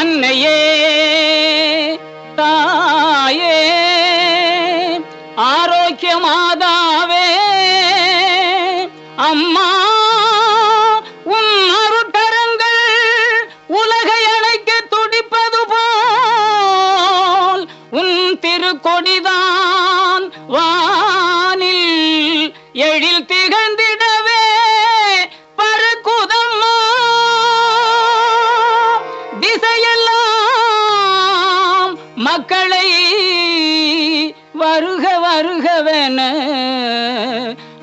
அன்னையே தாயே ஆரோக்கிய மாதாவே அம்மா உன் அருட்கரங்கள் உலகை அழைக்க துடிப்பது போல் உன் திருக்கொடிதான் வானில் எழில் திகழ்ந்திடவே பறக்குதம்மா. திசையெல்லாம் மக்களை வருக வருகவென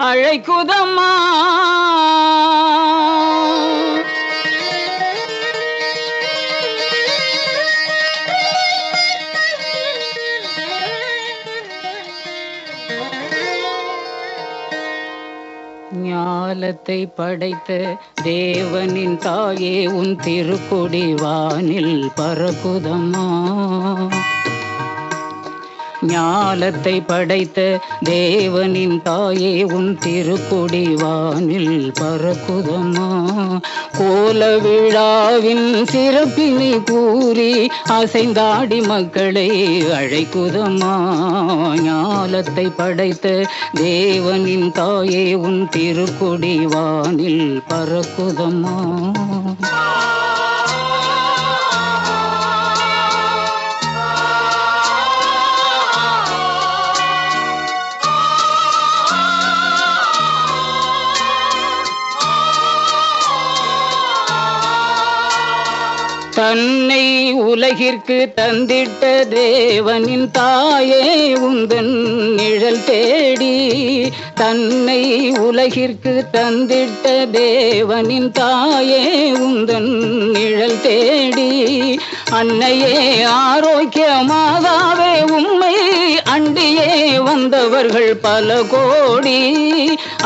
அழைக்குதம்மா. ஞாலத்தை படைத்த தேவனின் தாயே உன் திருக்கொடி வானில் பறக்குதம்மா. ஞாலத்தை படைத்த தேவனின் தாயே உன் திருக்கொடி வானில் பறக்குதம்மா. கோல விழாவின் சிறப்பினை கூறி அசைந்தாடி மக்களை அழைக்குதம்மா. ஞாலத்தை படைத்த தேவனின் தாயே உன் திருக்கொடி வானில் பறக்குதம்மா. தன்னை உலகிற்கு தந்திட்ட தேவனின் தாயே உந்தன் நிழல் தேடி. தன்னை உலகிற்கு தந்திட்ட தேவனின் தாயே உந்தன் நிழல் தேடி. அன்னையே ஆரோக்கிய மாதாவே உம்மை அண்டியே வந்தவர்கள் பல கோடி.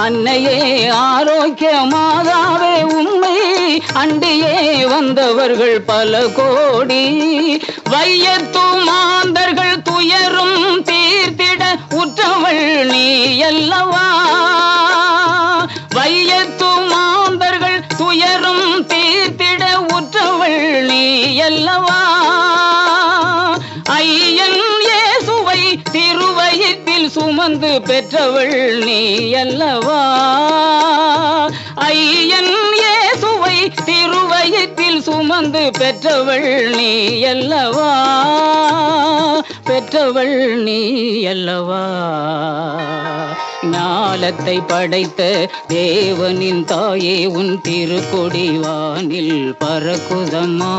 அன்னையே ஆரோக்கிய மாதாவே உம்மை அண்டியே வந்தவர்கள் பல கோடி. வையத்து மாந்தர்கள் துயரும் தீர்த்திட உற்றவள் நீ அல்லவா. வையத்து மாந்தர்கள் துயரும் தீர்த்திட உற்றவள் நீ அல்லவா. ஐயன் இயேசுவை திருவயிற்றில் சுமந்து பெற்றவள் நீ அல்லவா. ஐயன் இயேசுவை திருவயிற்றில் சுமந்து பெற்றவள் நீ அல்லவா. பெற்றவள் நீ அல்லவா. ஞாலத்தை படைத்த தேவனின் தாயே உன் திருக்கொடி வானில் பறக்குதம்மா.